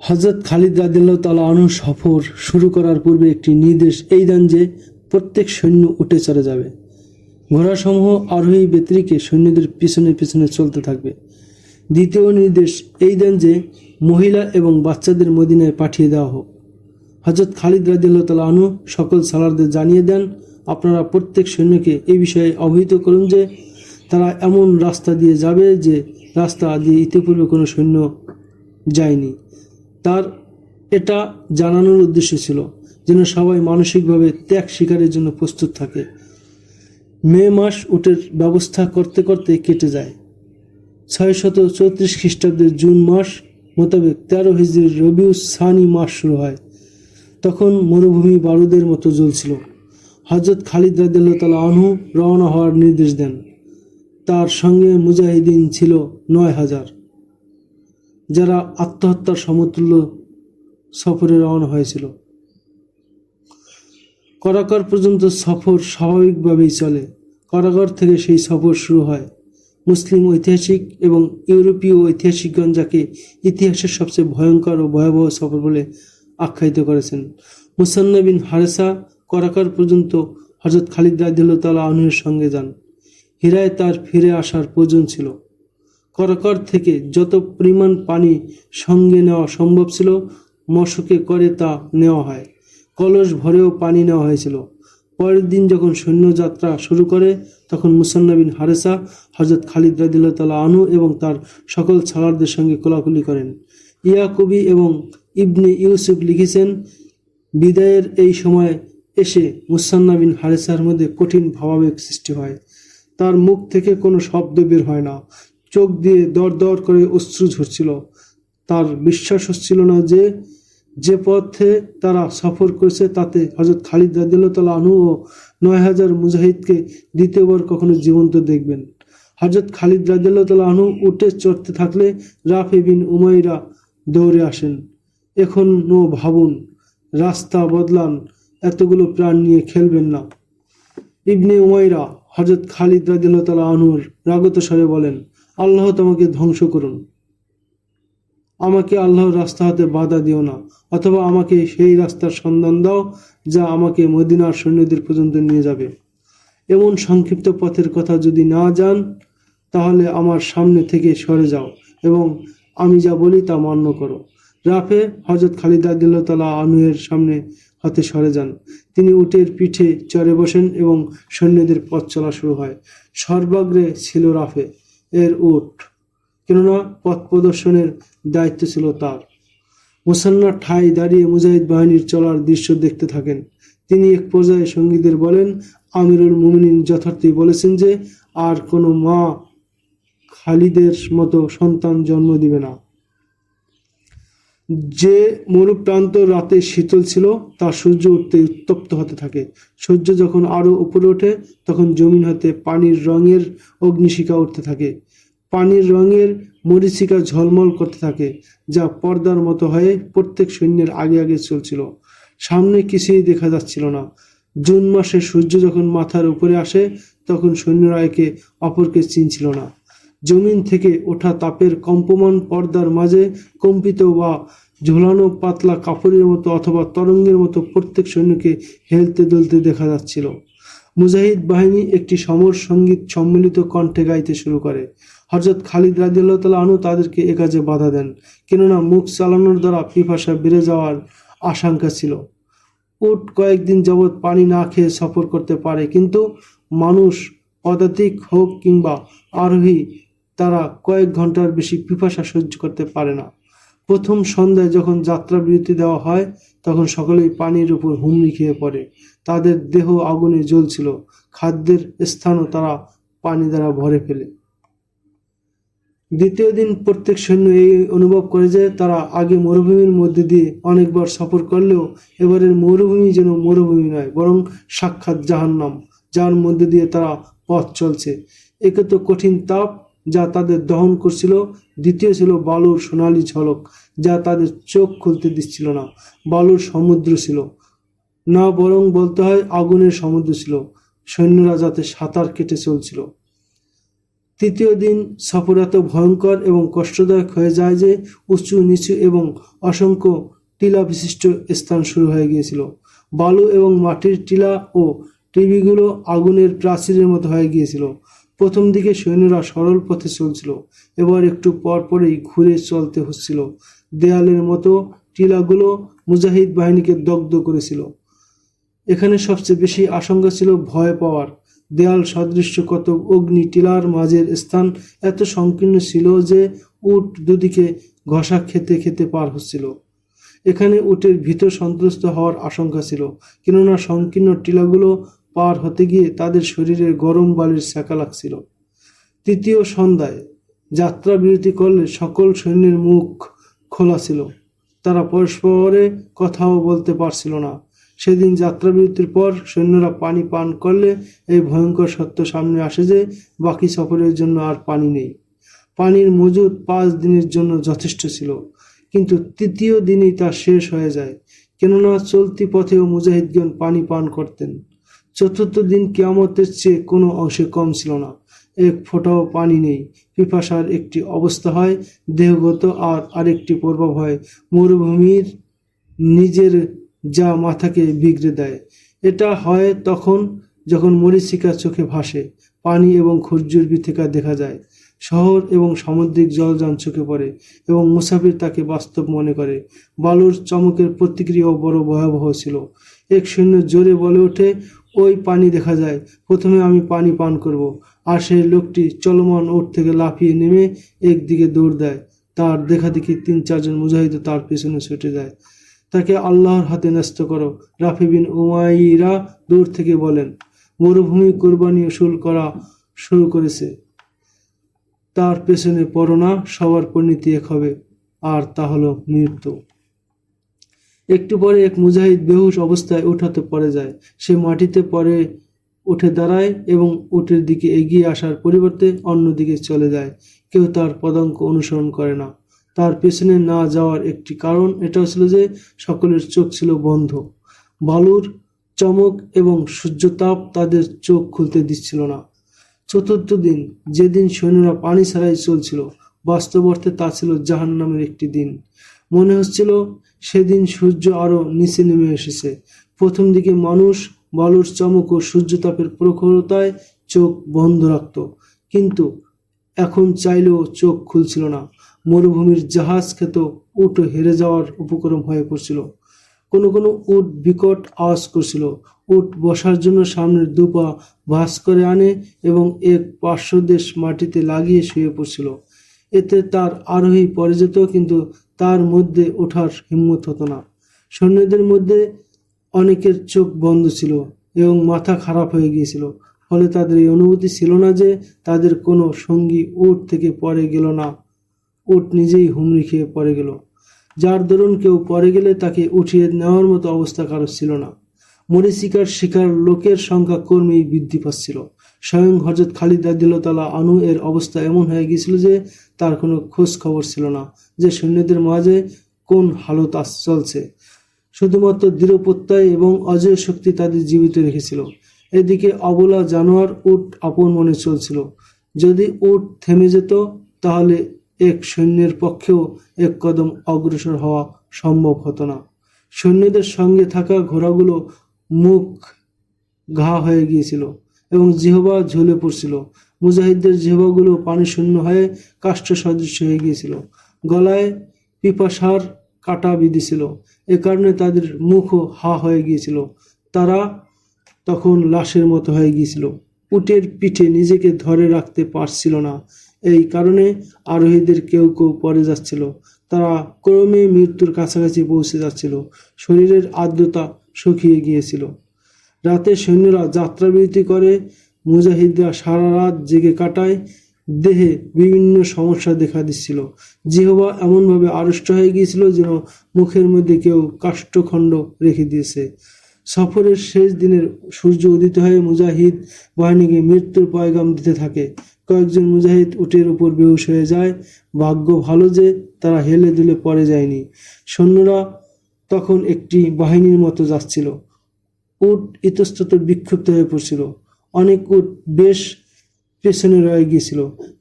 হযরত খালিদ রাদিয়াল্লাহু তাআলা আনহু সফর শুরু করার পূর্বে একটি নির্দেশ এই দেন যে প্রত্যেক সৈন্য উঠে চলে যাবে। ঘোড়াসমূহ আরোহী ব্যতিরেকে সৈন্যদের পিছনে পিছনে চলতে থাকবে। দ্বিতীয় নির্দেশ এই দেন যে মহিলা এবং বাচ্চাদের মদিনায় পাঠিয়ে দেওয়া হোক। হযরত খালিদ রাদিয়াল্লাহু তাআলা আনহু সকল সালারদের জানিয়ে দেন, আপনারা প্রত্যেক সৈন্যকে এই বিষয়ে অবহিত করুন যে তারা এমন রাস্তা দিয়ে যাবে যে রাস্তা দিয়ে ইতিপূর্বে কোনো সৈন্য যায়নি। তার এটা জানানোর উদ্দেশ্য ছিল যেন সবাই মানসিকভাবে ত্যাগ স্বীকারের জন্য প্রস্তুত থাকে। মে মাস উটের ব্যবস্থা করতে করতে কেটে যায়। 634 খ্রিস্টাব্দের জুন মাস মোতাবেক 13 হিজরির রবিউস সানি মাস শুরু হয়। তখন মরুভূমি বারুদের মতো জ্বলছিল। হযরত খালিদ রাদিয়াল্লাহু তাআলা আনহু রওনা হওয়ার নির্দেশ দেন। তার সঙ্গে মুজাহিদিন ছিল 9000, যারা আত্মহত্যার সমতুল্য সফরে রওনা হয়েছিল। কারাগার পর্যন্ত সফর স্বাভাবিকভাবেই চলে। কারাগার থেকে সেই সফর শুরু হয়। মুসলিম ঐতিহাসিক এবং ইউরোপীয় ঐতিহাসিকগণ যাকে ইতিহাসের সবচেয়ে ভয়ঙ্কর ও ভয়াবহ সফর বলে আখ্যায়িত করেছেন। মুসান্না বিন হারেসা কারাগার পর্যন্ত হযরত খালিদ রাদিয়াল্লাহু তাআলা আনহুর সঙ্গে যান। হীরায় তার ফিরে আসার প্রয়োজন ছিল। কারাগার থেকে যত পরিমাণ পানি সঙ্গে নেওয়া সম্ভব ছিল মশকে করে তা নেওয়া হয়। কলস ভরেও পানি নেওয়া হয়েছিল। পরের দিন যখন সৈন্য যাত্রা শুরু করে তখন মুসান্না বিন হারেসা হযরত খালিদ রাদিয়াল্লাহু তাআলা আনহু এবং তার সকল সালারদের সঙ্গে কোলাকুলি করেন। ইয়াকুবি এবং ইবনে ইউসুফ লিখেছেন, বিদায়ের এই সময় এসে মুসান্না বিন হারেসার মধ্যে কঠিন ভাবাবেগ সৃষ্টি হয়। তার মুখ থেকে কোনো শব্দ বের হয় না। চোখ দিয়ে দর দর করে অশ্রু ঝরছিল। তার বিশ্বাস হচ্ছিল না যে পথে তারা সফর করেছে তাতে হযরত খালিদ রাদিয়াল্লাহু তাআলা আনহু ও 9000 মুজাহিদকে দ্বিতীয়বার কখনো জীবন্ত দেখবেন। হযরত খালিদ রাদিয়াল্লাহু তাআলা আনহু উটে চড়তে থাকলে রাফি বিন উমাইরা দৌড়ে আসেন। এখনো ভাবুন, রাস্তা বদলান, এতগুলো প্রাণ নিয়ে খেলবেন না। ইবনে উমাইরা হযরত খালিদ রাদিয়াল্লাহু তাআলা আনহুর রাগত স্বরে বলেন, আল্লাহ তোমাকে ধ্বংস করুন। আমাকে আল্লাহর রাস্তা হতে বাধা দিও না, অথবা আমাকে সেই রাস্তার সন্ধান দাও যা আমাকে মদিনার সৈন্যদের পর্যন্ত নিয়ে যাবে। এমন সংক্ষিপ্ত পথের কথা যদি না জান তাহলে আমার সামনে থেকে সরে যাও এবং আমি যা বলি তা মান্য করো। রাফে হযরত খালিদ রাদিয়াল্লাহু তাআলা আনহুর সামনে হতে সরে যান। তিনি উটের পিঠে চড়ে বসেন এবং সৈন্যদের পথ চলা শুরু হয়। সর্বাগ্রে ছিল রাফে এর উট, কেননা পথ প্রদর্শনের দায়িত্ব ছিল তার। মুসান্না ঠায় দাঁড়িয়ে মুজাহিদ বাহিনীর চলার দৃশ্য দেখতে থাকেন। তিনি এক পর্যায়ে সঙ্গীদের বলেন, আমিরুল মুমিনিন যথার্থই বলেছেন যে আর কোনো মা খালিদের মতো সন্তান জন্ম দিবে না। যে মরুপ্রান্ত রাতে শীতল ছিল তা সূর্য উঠতে উত্তপ্ত হতে থাকে। সূর্য যখন আরো উপরে ওঠে তখন জমিন হতে পানির রঙের অগ্নিশিখা উঠতে থাকে। পানির রঙের মরীচিকা ঝলমল করতে থাকে, যা পর্দার মতো হয়ে প্রত্যেক সৈন্যের আগে আগে চলছিল। সামনে কিছুই দেখা যাচ্ছিল না। জুন মাসে সূর্য যখন মাথার উপরে আসে তখন সৈন্যরা একে অপরকে চিনছিল না। জমিন থেকে ওঠা তাপের কম্পমান পর্দার মাঝে কম্পিত বা ঝোলানো পাতলা কাপড়ের মতো অথবা তরঙ্গের মতো প্রত্যেক সৈন্যকে হেলতে দুলতে দেখা যাচ্ছিল। মুজাহিদ বাহিনী একটি সমর সঙ্গীত সম্মিলিত কণ্ঠে গাইতে শুরু করে। হযরত খালিদ রাদিয়াল্লাহু তাআলা আনহু তাদেরকে এ কাজে বাধা দেন, কেননা মুখ চালানোর দ্বারা পিপাসা বেড়ে যাওয়ার আশঙ্কা ছিল। উট কয়েকদিন যাবৎ পানি না খেয়ে সফর করতে পারে, কিন্তু মানুষ পদাতিক হোক কিংবা আরোহী তারা কয়েক ঘন্টার বেশি পিপাসা সহ্য করতে পারে না। প্রথম সন্ধ্যায় যখন যাত্রা বিরতি দেওয়া হয় তখন সকলেই পানির উপর হুমড়ি খেয়ে পড়ে। তাদের দেহ আগুনে জ্বলছিল। খাদ্যের স্থানও তারা পানি দ্বারা ভরে ফেলে। দ্বিতীয় দিন প্রত্যেক সৈন্য এই অনুভব করে যে তারা আগে মরুভূমির মধ্যে দিয়ে অনেকবার সফর করলেও এবারের মরুভূমি যেন মরুভূমি নয়, বরং সাক্ষাৎ জাহান্নাম, যার মধ্যে দিয়ে তারা পথ চলছে। একে তো কঠিন তাপ যা তাদের দহন করছিল, দ্বিতীয় ছিল বালুর সোনালী ঝলক যা তাদের চোখ খুলতে দিচ্ছিল না। বালুর সমুদ্র ছিল না, বরং বলতে হয় আগুনের সমুদ্র ছিল। সৈন্যরা যাতে সাঁতার কেটে চলছিল। তৃতীয় দিন সফর এত ভয়ঙ্কর এবং কষ্টদায়ক হয়ে যায় যে উঁচু নিচু এবং অসংখ্য টিলা বিশিষ্ট স্থান শুরু হয়ে গিয়েছিল। বালু এবং মাটির টিলা ও টিভিগুলো আগুনের প্রাচীরের মতো হয়ে গিয়েছিল। প্রথম দিকে সৈন্যরা সরল পথে চলছিল, এবার একটু পর পরেই ঘুরে চলতে হচ্ছিল। দেয়ালের মতো টিলাগুলো মুজাহিদ বাহিনীকে দগ্ধ করেছিল। এখানে সবচেয়ে বেশি আশঙ্কা ছিল ভয় পাওয়ার। দেয়াল সদৃশ্য কত অগ্নি টিলার মাঝের স্থান এত সংকীর্ণ ছিল যে উট দুদিকে ঘষা খেতে খেতে পার হচ্ছিল। এখানে উটের ভিতর সন্ত্রস্ত হওয়ার আশঙ্কা ছিল, কেননা সংকীর্ণ টিলাগুলো পার হতে গিয়ে তাদের শরীরে গরম বালির সেকা লাগছিল। তৃতীয় সন্ধ্যায় যাত্রা বিরতি করলে সকল সৈন্যের মুখ খোলা ছিল, তারা পরস্পরে কথাও বলতে পারছিল না। সেদিন যাত্রাবিরতির পর সৈন্যরা পানি পান করলে এই ভয়ঙ্কর সত্য সামনে আসে যে বাকি সফরের জন্য আর পানি নেই। পানির মজুদ 5 দিনের জন্য যথেষ্ট ছিল, কিন্তু তৃতীয় দিনই তা শেষ হয়ে যায়, কেননা চলতি পথেও মুজাহিদগণ পানি পান করতেন। চতুর্থ দিন কিয়ামতের চেয়ে কোনো অংশে কম ছিল না, এক ফোঁটাও পানি নেই। পিপাসার একটি অবস্থা হয় দেহগত, আর আরেকটি প্রভাব হয় মরুভূমির নিজের, যা মাথাকে বিগড়ে দেয়। এটা হয় তখন যখন মরীচিকা চোখে ভাসে, পানি এবং খরজুর বিথিকা দেখা যায়, শহর এবং সামুদ্রিক জলযান চোখে পড়ে এবং মুসাফির তাকে বাস্তব মনে করে। বালুর চমকের প্রতিক্রিয়াও বড় ভয়াবহ ছিল। এক সৈন্য জোরে বলে ওঠে, ওই পানি দেখা যায়, প্রথমে আমি পানি পান করব। আর সেই লোকটি চলমান উট থেকে লাফিয়ে নেমে একদিকে দৌড় দেয়। তার দেখা দেখি 3-4 জন মুজাহিদ তার পেছনে ছুটে যায়। তাকে আল্লাহর হাতে ন্যস্ত করো। রাফি বিন উমাইরা দূর থেকে বলেন, মরুভূমি কোরবানি উসুল করা শুরু করেছে, তার পেছনে পড়ো না, সবার পরিণতি এক হবে, আর তা হলো মৃত্যু। একটু পরে এক মুজাহিদ বেহুশ অবস্থায় উঠাতে পড়ে যায়। সে মাটিতে পড়ে উঠে দাঁড়ায় এবং উটের দিকে এগিয়ে আসার পরিবর্তে অন্যদিকে চলে যায়। কেউ তার পদাঙ্ক অনুসরণ করে না। তার পেছনে না যাওয়ার একটি কারণ এটাও ছিল যে সকলের চোখ ছিল বন্ধ। বালুর চমক এবং সূর্যতাপ তাদের চোখ খুলতে দিচ্ছিল না। চতুর্থ দিন, যেদিন সৈন্যরা পানি ছাড়াই চলছিল, বাস্তব অর্থে তা ছিল জাহান্নামের একটি দিন। মনে হচ্ছিল সেদিন সূর্য আরো নিচে নেমে এসেছে। প্রথম দিকে মানুষ বালুর চমক ও সূর্যতাপের প্রখরতায় চোখ বন্ধ রাখত, কিন্তু এখন চাইলেও চোখ খুলছিল না। মরুভূমির জাহাজ খেত উট হেরে যাওয়ার উপক্রম হয়ে পড়ছিল। কোনো কোনো উট বিকট আওয়াজ করছিল। উট বসার জন্য সামনের দুপা ভাঁজ করে আনে এবং এক পার্শ্বদেশ মাটিতে লাগিয়ে শুয়ে পড়ছিল। এতে তার আরোহী পড়ে যেত, কিন্তু তার মধ্যে ওঠার হিম্মত হতো না। সৈন্যদের মধ্যে অনেকের চোখ বন্ধ ছিল এবং মাথা খারাপ হয়ে গিয়েছিল, ফলে তাদের এই অনুভূতি ছিল না যে তাদের কোনো সঙ্গী উট থেকে পড়ে গেল না, উট নিজেই হুমড়ি খেয়ে পড়ে গেল, যার দরুন কেউ পড়ে গেলে তাকে উঠিয়ে নেওয়ার মতো অবস্থা কারো ছিল না। মরীচিকার শিকার লোকের সংখ্যা ক্রমেই বৃদ্ধি পাচ্ছিল। স্বয়ং হযরত খালিদ রাদিয়াল্লাহু তাআলা আনহু এর অবস্থা এমন হয়ে গিয়েছিল যে তার কোনো খোঁজ খবর ছিল না যে সৈন্যদের মাঝে কোন হালত চলছে। শুধুমাত্র দৃঢ় প্রত্যয় এবং অজেয় শক্তি তাদের জীবিত রেখেছিল। এদিকে অবলা জানোয়ার উট আপন মনে চলছিল। যদি উট থেমে যেত তাহলে এক সৈন্যের পক্ষেও এক কদম অগ্রসর হওয়া সম্ভব হতো না। সৈন্যদের সঙ্গে থাকা ঘোড়াগুলো মুখ ঘা হয়ে গিয়েছিল এবং জিহবা ঝুলে পড়ছিল। মুজাহিদদের জিহবাগুলো পানি শূন্য হয়ে কাষ্ঠ সদৃশ্য হয়ে গিয়েছিল। গলায় পিপাসার কাটা বিঁধেছিল, এ কারণে তাদের মুখও হা হয়ে গিয়েছিল। তারা তখন লাশের মতো হয়ে গিয়েছিল। উটের পিঠে নিজেকে ধরে রাখতে পারছিল না, এই কারণে আরোহীদের কেউ কেউ পড়ে যাচ্ছিল। তারা ক্রমে মৃত্যুর কাছাকাছি পৌঁছে যাচ্ছিল। শরীরের আর্দ্রতা শুকিয়ে গিয়েছিল। রাতে সৈন্যরা যাত্রাবিরতি করে, মুজাহিদরা সারা রাত জেগে কাটায়। দেহে বিভিন্ন সমস্যা দেখা দিচ্ছিল। জিহবা এমনভাবে আড়ষ্ট হয়ে গিয়েছিল যেন মুখের মধ্যে কেউ কাষ্ঠখণ্ড রেখে দিয়েছে। সফরের শেষ দিনের সূর্য উদিত হয়ে মুজাহিদ বাহিনীকে মৃত্যুর পয়গাম দিতে থাকে। কয়েকজন মুজাহিদ উটের উপর বেহুশ হয়ে যায়। ভাগ্য ভালো যে তারা হেলে দুলে পড়ে যায়নি। সৈন্যরা তখন একটি বাহিনীর মতো যাচ্ছিল। উট ইতস্তত বিক্ষিপ্ত হয়ে পড়ছিল। অনেক উট বেশ পেছনে রয়ে গিয়েছিল।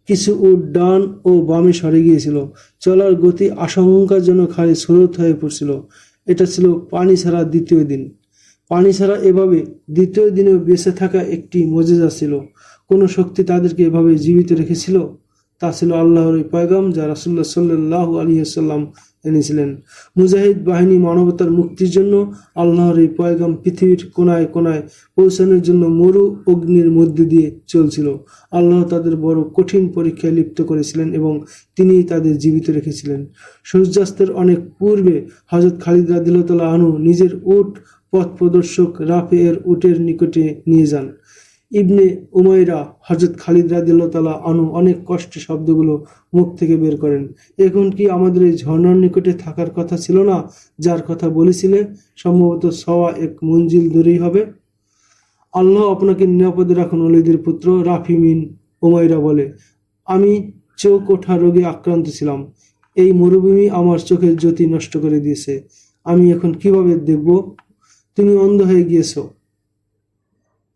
কিছু উট ডান ও বামে সরে গিয়েছিল। চলার গতি আশঙ্কাজনক হারে স্রোত হয়ে পড়ছিল। এটা ছিল পানি ছাড়া দ্বিতীয় দিন। পানি ছাড়া এভাবে দ্বিতীয় দিনেও বেঁচে থাকা একটি মজেজা ছিল। কোনো শক্তি তাদেরকে এভাবে জীবিত রেখেছিল। তা ছিল আল্লাহর ওই পয়গাম যা রাসূলুল্লাহ সাল্লাল্লাহু আলাইহি ওয়াসাল্লাম এনেছিলেন। মুজাহিদ বাহিনী মানবতার মুক্তির জন্য আল্লাহর এই পয়গাম পৃথিবীর কোনায় কোনায় পৌঁছানোর জন্য মরু অগ্নির মধ্য দিয়ে চলছিল। আল্লাহ তাদের বড় কঠিন পরীক্ষায় লিপ্ত করেছিলেন এবং তিনিই তাদের জীবিত রেখেছিলেন। সূর্যাস্তের অনেক পূর্বে হযরত খালিদ রাদিয়াল্লাহু আনহু নিজের উট পথ প্রদর্শক রাফে এর উটের নিকটে নিয়ে যান। ইবনে উমাইরা হযরত খালিদ রাদিয়াল্লাহু আনহু অনেক কষ্টে শব্দগুলো মুখ থেকে বের করেন। এখন কি আমাদের এই ঝর্ণার নিকটে থাকার কথা ছিল না, যার কথা বলেছিলে? সম্ভবত সওয়া এক মঞ্জিল দূরেই হবে। আল্লাহ আপনাকে নিরাপদে রাখুন। ওলীদের পুত্র রাফি বিন উমাইরা বলে, আমি চোখ ওঠা রোগে আক্রান্ত ছিলাম। এই মরুভূমি আমার চোখের জ্যোতি নষ্ট করে দিয়েছে। আমি এখন কিভাবে দেখব? তুমি অন্ধ হয়ে গিয়েছো।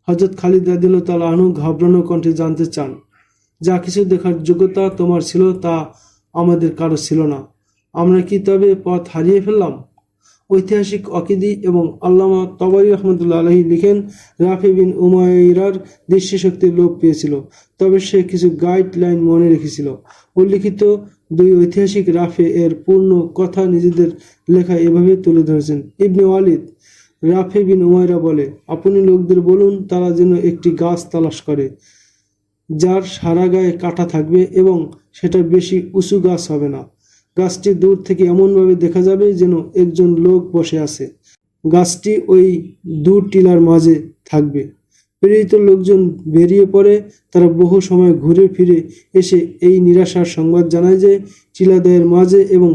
হযরত খালিদ রাদিয়াল্লাহু আনহু ঘাবড়ানো কণ্ঠে জানতে চান, যা কিছু দেখার যোগ্যতা তোমার ছিল তা আমাদের কারো ছিল না। আমরা কি তবে পথ হারিয়ে ফেললাম? ঐতিহাসিক অকিদি এবং আল্লামা তবরী রহমতুল্লাহ আলাইহি লিখেন, রাফি বিন উমাইরার দৃষ্টিশক্তির লোপ পেয়েছিল, তবে সে কিছু গাইডলাইন মনে রেখেছিল। উল্লিখিত দুই ঐতিহাসিক রাফে এর পূর্ণ কথা নিজেদের লেখায় এভাবে তুলে ধরেছেন। ইবনে ওয়ালিদ রাফি বিন উমাইরা বলে, আপনি লোকদের বলুন তারা যেন একটি গাছ তালাশ করে যার সারা গায়ে কাঁটা থাকবে এবং সেটা বেশি উঁচু গাছ হবে না। গাছটি দূর থেকে এমনভাবে দেখা যাবে যেন একজন লোক বসে আছে। গাছটি ওই দু টিলার মাঝে থাকবে। প্রেরিত লোকজন বেরিয়ে পড়ে। তারা বহু সময় ঘুরে ফিরে এসে এই নিরাশার সংবাদ জানায় যে টিলাদ্বয়ের মাঝে এবং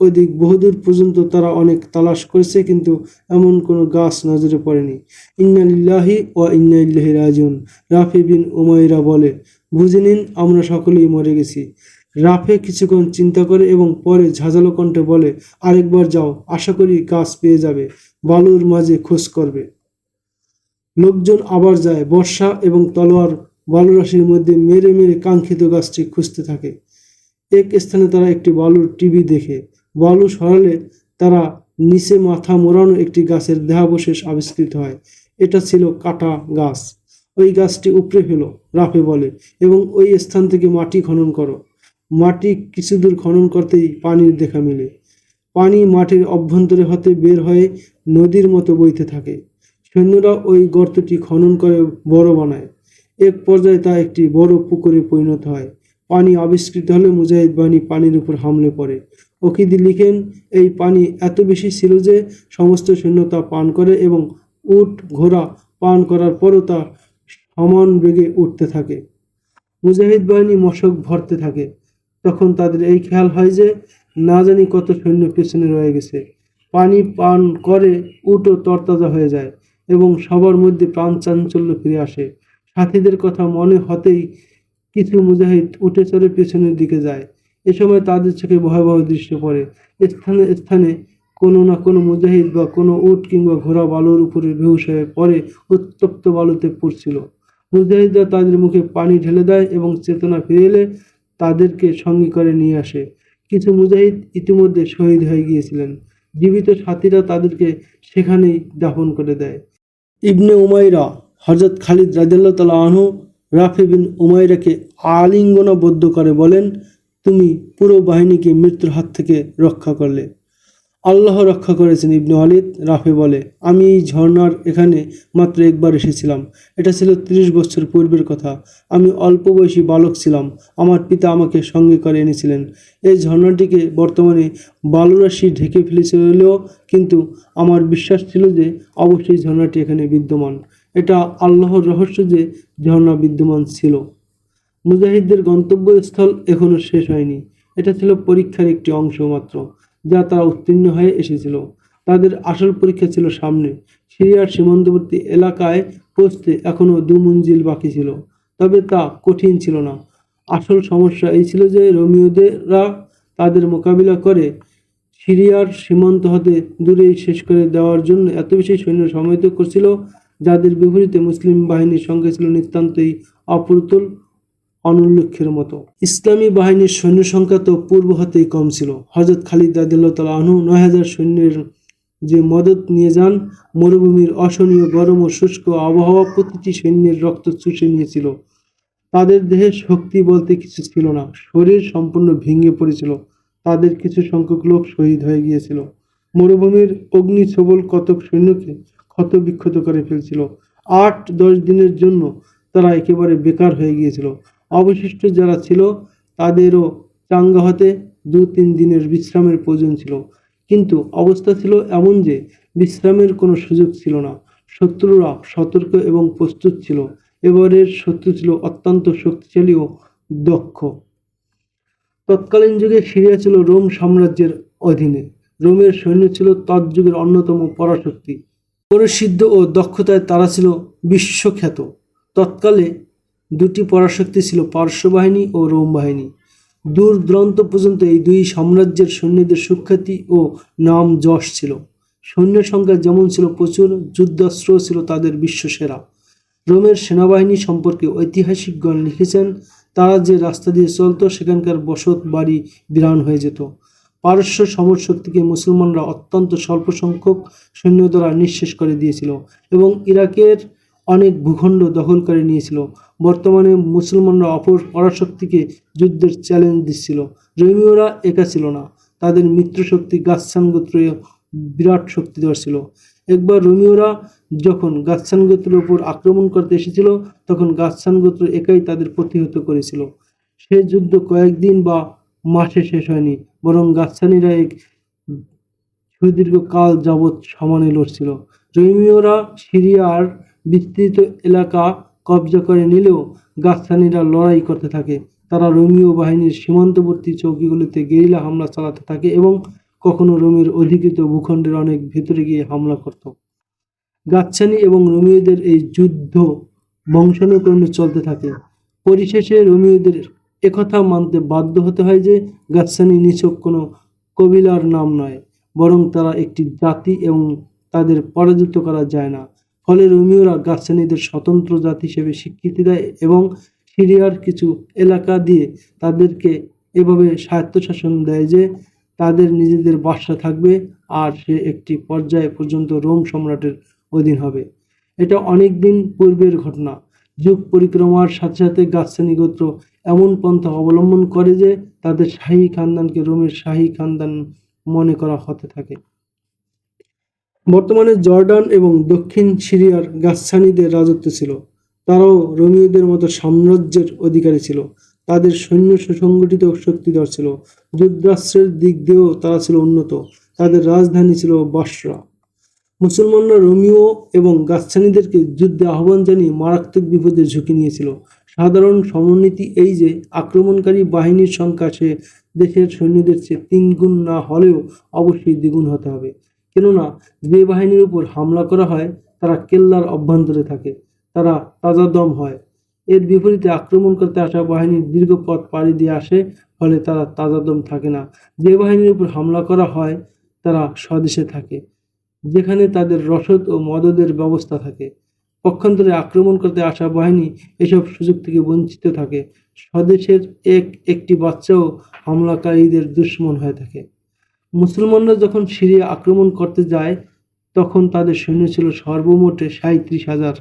অধিক বহুদূর পর্যন্ত তারা অনেক তালাশ করেছে, কিন্তু এমন কোনো গাছ নজরে পড়েনি। ইন্না লিল্লাহি ওয়া ইন্না ইলাইহি রাজিউন। রাফি বিন উমাইরা বলে, বুঝে নিন আমরা সকলেই মরে গেছি। রাফে কিছুক্ষণ চিন্তা করে এবং পরে ঝাঁঝালো কণ্ঠে বলে, আরেকবার যাও, আশা করি গাছ পেয়ে যাবে। বালুর মাঝে খোঁজ করবে। লোকজন আবার যায়। বর্ষা এবং তলোয়ার বালুরাশির মধ্যে মেরে মেরে কাঙ্ক্ষিত গাছটি খুঁজতে থাকে। এক স্থানে তারা একটি বালুর টিভি দেখে। বালু সরালে তারা নিচে মাথা মোড়ানো একটি গাছের দেহাবশেষ আবিষ্কৃত হয়। এটা ছিল কাটা গাছ। ওই গাছটি উপড়ে ফেলো, রাফে বলে, এবং ওই স্থান থেকে মাটি খনন করো। মাটি কিছু দূর খনন করতেই পানির দেখা মেলে। পানি মাটির অভ্যন্তরে হতে বের হয়ে নদীর মতো বইতে থাকে। সৈন্যরা ওই গর্তটি খনন করে বড় বানায়। এক পর্যায়ে তা একটি বড় পুকুরে পরিণত হয়। পানি আবিষ্কৃত হলে মুজাহিদ বাহিনী পানির উপর হামলে পড়ে। ওকিদি লিখেন, এই পানি এত বেশি ছিল যে সমস্ত সৈন্য তা পান করে এবং উট ঘোড়া পান করার পরও তা সমান বেগে উঠতে থাকে। মুজাহিদ বাহিনী মশক ভরতে থাকে। তখন তাদের এই খেয়াল হয় যে না জানি কত সৈন্য পেছনে রয়ে গেছে। পানি পান করে উটও তরতাজা হয়ে যায় এবং সবার মধ্যে প্রাণ চাঞ্চল্য ফিরে আসে। সাথীদের কথা মনে হতেই কিছু মুজাহিদ উঠে চড়ে পেছনের দিকে যায়। এ সময় তাদের চোখে ভয়াবহ দৃশ্য পড়ে। স্থানে স্থানে কোনো না কোনো মুজাহিদ বা কোনো উট কিংবা ঘোড়া বালুর উপরে বেহুশ হয়ে পড়ে উত্তপ্ত বালুতে পড়ছিল। মুজাহিদরা তাদের মুখে পানি ঢেলে দেয় এবং চেতনা ফিরে এলে তাদেরকে সঙ্গী করে নিয়ে আসে। কিছু মুজাহিদ ইতিমধ্যে শহীদ হয়ে গিয়েছিলেন। জীবিত সাথীরা তাদেরকে সেখানেই দাফন করে দেয়। ইবনে উমাইরা হযরত খালিদ রাদিয়াল্লাহু আনহু রাফি বিন উমাইরাকে আলিঙ্গনাবদ্ধ করে বলেন, তুমি পুরো বাহিনীকে মৃত্যুর হাত থেকে রক্ষা করলে। আল্লাহ রক্ষা করেছেন। ইবনে ওয়ালিদ রাফে বলে, আমি এই ঝর্ণার এখানে মাত্র একবার এসেছিলাম। এটা ছিল 30 বছর পূর্বের কথা। আমি অল্প বয়সী বালক ছিলাম। আমার পিতা আমাকে সঙ্গে করে এনেছিলেন। এই ঝর্ণাটিকে বর্তমানে বালুরাশি ঢেকে ফেলেছিল, কিন্তু আমার বিশ্বাস ছিল যে অবশ্যই ঝর্ণাটি এখানে বিদ্যমান। এটা আল্লাহর রহস্য যে ঝর্ণা বিদ্যমান ছিল। মুজাহিদদের গন্তব্যস্থল এখনো শেষ হয়নি। এটা ছিল পরীক্ষার একটি অংশ মাত্র, যা তারা উত্তীর্ণ হয়ে এসেছিল। তাদের আসল পরীক্ষা ছিল সামনে। সিরিয়ার সীমান্তবর্তী এলাকায় পৌঁছতে এখনও 2 মঞ্জিল বাকি ছিল, তবে তা কঠিন ছিল না। আসল সমস্যা এই ছিল যে রোমীয়রা তাদের মোকাবিলা করে সিরিয়ার সীমান্ত হতে দূরেই শেষ করে দেওয়ার জন্য এত বেশি সৈন্য সমাহিত করছিল, যাদের বিপরীতে মুসলিম বাহিনীর সংখ্যা ছিল নিতান্তই অপ্রতুল অনুল্লেখ্যের মতো। ইসলামী বাহিনীর সৈন্য সংখ্যা তো পূর্ব হতেই কম ছিল। হযরত খালিদ রাদিয়াল্লাহু তাআলা আনহু ৯,০০০ সৈন্যের যে মদত নিয়ে যান, মরুভূমির অসহনীয় গরম ও শুষ্ক আবহাওয়া প্রতিটি সৈন্যের রক্ত চুষে নিয়েছিল। তাদের দেহে শক্তি বলতে কিছু ছিল না, শরীর সম্পূর্ণ ভেঙে পড়েছিল। তাদের কিছু সংখ্যক লোক শহীদ হয়ে গিয়েছিল। মরুভূমির অগ্নিছোবল কতক সৈন্যকে ক্ষতবিক্ষত করে ফেলছিল। ৮-১০ দিনের জন্য তারা একেবারে বেকার হয়ে গিয়েছিল। অবশিষ্ট যারা ছিল তাদেরও চাঙ্গা হতে ২-৩ দিনের বিশ্রামের প্রয়োজন ছিল। কিন্তু অবস্থা ছিল এমন যে বিশ্রামের কোনো সুযোগ ছিল না। শত্রুরা সতর্ক এবং প্রস্তুত ছিল। এবারের শত্রু ছিল অত্যন্ত শক্তিশালী ও দক্ষ। তৎকালীন যুগে সিরিয়া ছিল রোম সাম্রাজ্যের অধীনে। রোমের সৈন্য ছিল তৎযুগের অন্যতম পরাশক্তি। পরিসিদ্ধ ও দক্ষতায় তারা ছিল বিশ্বখ্যাত। তৎকালে দুটি পরাশক্তি ছিল, পার্শ্ব বাহিনী ও রোম বাহিনী। দূর দূরান্ত পর্যন্ত এই দুই সাম্রাজ্যের সৈন্যদের সুখ্যাতি ও নাম যশ ছিল। সৈন্য সংখ্যা যেমন ছিল প্রচুর, যুদ্ধাস্ত্রও ছিল তাদের বিশ্বসেরা। রোমের সেনাবাহিনী সম্পর্কে ঐতিহাসিকগণ লিখেছেন, তারা যে রাস্তা দিয়ে চলত সেখানকার বসত বাড়ি বিরান হয়ে যেত। পারস্য সমরশক্তিকে মুসলমানরা অত্যন্ত স্বল্প সংখ্যক সৈন্য দ্বারা নিঃশেষ করে দিয়েছিল এবং ইরাকের অনেক ভূখণ্ড দখল করে নিয়েছিল। বর্তমানে মুসলমানরা অপর পরাশক্তিকে যুদ্ধের চ্যালেঞ্জ দিচ্ছিল। রোমীয়রা একা ছিল না, তাদের মিত্রশক্তি গাসসান গোত্রীয় বিরাট শক্তিধর ছিল। একবার রোমীয়রা যখন গাসসান গোত্রের উপর আক্রমণ করতে এসেছিল, তখন গাসসান গোত্র একাই তাদের প্রতিহত করেছিল। সে যুদ্ধ কয়েকদিন বা মাসে শেষ হয়নি, বরং গাসসানীরা এক সুদীর্ঘ কাল যাবৎ সমানে লড়ছিল। রোমীয়রা সিরিয়ার বিস্তৃত এলাকা কব্জা করে নিলেও গাসসানীরা লড়াই করতে থাকে। তারা রোমীয় বাহিনীর সীমান্তবর্তী চৌকিগুলিতে গেরিলা হামলা চালাতে থাকে এবং কখনো রোমের অধিকৃত ভূখণ্ডের অনেক ভেতরে গিয়ে হামলা করত। গাসসানী এবং রোমীয়দের এই যুদ্ধ বংশানুক্রমে চলতে থাকে। পরিশেষে রোমীয়দের একথা মানতে বাধ্য হতে হয় যে গাসসানী নিছক কোনো কবিলার নাম নয়, বরং তারা একটি জাতি এবং তাদের পরাজিত করা যায় না। ফলে রোমীয়রা গাসসানীদের স্বতন্ত্র জাতি হিসেবে স্বীকৃতি দেয় এবং সিরিয়ার কিছু এলাকা দিয়ে তাদেরকে এভাবে স্বায়ত্তশাসন দেয় যে তাদের নিজেদের বাদশা থাকবে আর সে একটি পর্যায় পর্যন্ত রোম সম্রাটের অধীন হবে। এটা অনেক দিন পূর্বের ঘটনা। যুগ পরিক্রমার সাথে সাথে গাসসানী গোত্র এমন পন্থা অবলম্বন করে যে তাদের শাহী খানদানকে রোমের শাহী খানদান মনে করা হতে থাকে। বর্তমানে জর্ডান এবং দক্ষিণ সিরিয়ার গাসসানীদের রাজত্ব ছিল। তারাও রোমীয়দের মতো সাম্রাজ্যের অধিকারী ছিল। তাদের সৈন্য সুসংগঠিত ও শক্তিধর ছিল। যুদ্ধাস্ত্রের দিক দিয়েও তারা ছিল উন্নত। তাদের রাজধানী ছিল বাসরা। মুসলমানরা রোমীয় এবং গাসসানীদেরকে যুদ্ধে আহ্বান জানিয়ে মারাত্মক বিপদের ঝুঁকি নিয়েছিল। সাধারণ সমরনীতি এই যে আক্রমণকারী বাহিনীর সংখ্যা সে দেশের সৈন্যদের চেয়ে ৩ গুণ না হলেও অবশ্যই দ্বিগুণ হতে হবে। কেননা যে বাহিনীর উপর হামলা করা হয় তারা কেল্লার অভ্যন্তরে থাকে, তারা তাজা দম হয়। এর বিপরীতে আক্রমণ করতে আসা বাহিনীর দীর্ঘ পথ পাড়ি দিয়ে আসে, ফলে তারা তাজা দম থাকে না। যে বাহিনীর উপর হামলা করা হয় তারা স্বদেশে থাকে, যেখানে তাদের রসদ ও মদদের ব্যবস্থা থাকে। পক্ষান্তরে আক্রমণ করতে আসা বাহিনী এসব সুযোগ থেকে বঞ্চিত থাকে। স্বদেশের একটি বাচ্চাও হামলাকারীদের দুশমন হয়ে থাকে। মুসলমানরা যখন সিরিয়া আক্রমণ করতে যায় তখন তাদের সৈন্য ছিল সর্বমোটে ৩৭,০০০।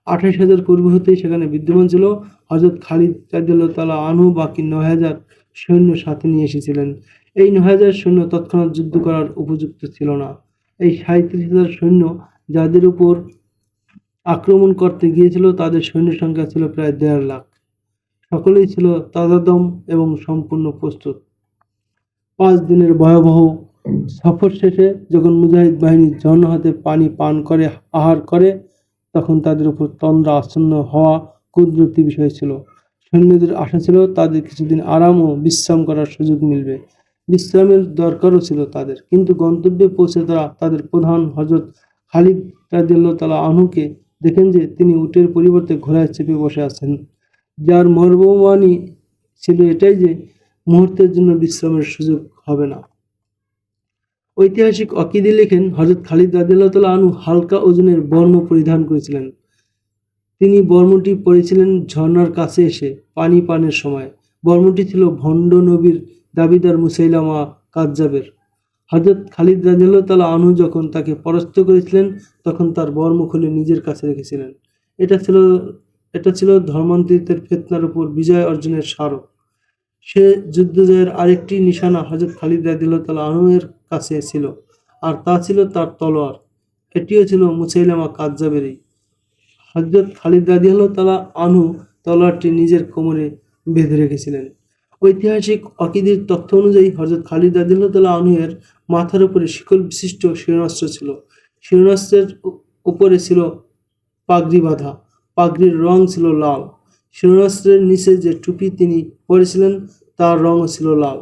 ২৮,০০০ পূর্ব হতেই সেখানে বিদ্যমান ছিল। হযরত খালিদ রাদিয়াল্লাহু তাআলা আনহু বাকি ৯,০০০ সৈন্য সাথে নিয়ে এসেছিলেন। এই ৯,০০০ সৈন্য তৎক্ষণাৎ যুদ্ধ করার উপযুক্ত ছিল না। এই ৩৭,০০০ সৈন্য যাদের উপর আক্রমণ করতে গিয়েছিল তাদের সৈন্য সংখ্যা ছিল প্রায় ১.৫ লাখ। সকলেই ছিল তাজাদম এবং সম্পূর্ণ প্রস্তুত। ৫ দিনের ভয়াবহ সফর শেষে যখন মুজাহিদ বাহিনী জন হাতে পানি পান করে আহার করে, তখন তাদের উপর তন্দ্রা আসন্ন হওয়া কুদরতি বিষয় ছিল। সৈন্যদের আশা ছিল তাদের কিছুদিন আরাম ও বিশ্রাম করার সুযোগ মিলবে। বিশ্রামের দরকারও ছিল তাদের, কিন্তু গন্তব্যে পৌঁছে তারা তাদের প্রধান হযরত খালিদ রাদিয়াল্লাহু তাআলা আনহুকে দেখেন যে তিনি উটের পরিবর্তে ঘোড়ায় চেপে বসে আছেন, যার মর্মবাণী ছিল এটাই যে মুহূর্তের জন্য বিশ্রামের সুযোগ হবে না। ঐতিহাসিক অকিদি লেখেন, হযরত খালিদ রাদিয়াল্লাহু তাআলা আনহু হালকা ওজনের বর্ম পরিধান করেছিলেন। তিনি বর্মটি পরেছিলেন ঝর্ণার কাছে এসে পানি পানের সময়। বর্মটি ছিল ভণ্ড নবীর দাবিদার মুসাইলামা কাজ্জাবের। হযরত খালিদ রাদিয়াল্লাহু তাআলা আনহু যখন তাকে পরাস্ত করেছিলেন তখন তার বর্ম খুলে নিজের কাছে রেখেছিলেন। এটা ছিল এটা ছিল ধর্মান্তরিতের ফিতনার উপর বিজয় অর্জনের স্মারক। সে যুদ্ধ জয়ের আরেকটি নিশানা হযরত খালিদ রাদিয়াল্লাহু তাআলা আনহু এর কাছে ছিল, আর তা ছিল তার তলোয়ার। এটিও ছিল মুসাইলামা কাজ্জাবেরই। হযরত খালিদ রাদিয়াল্লাহু তাআলা আনহু তলোয়ারটি নিজের কোমরে বেঁধে রেখেছিলেন। ঐতিহাসিক অকীদের তথ্য অনুযায়ী হযরত খালিদ রাদিয়াল্লাহু তাআলা আনহু এর মাথার উপরে শিকল বিশিষ্ট শিরস্ত্র ছিল। শিরস্ত্রের উপরে ছিল পাগড়ি বাঁধা। পাগড়ির রং ছিল লাল। শিরস্ত্রের নিচে যে টুপি তিনি পরেছিলেন তার রঙও ছিল লাল।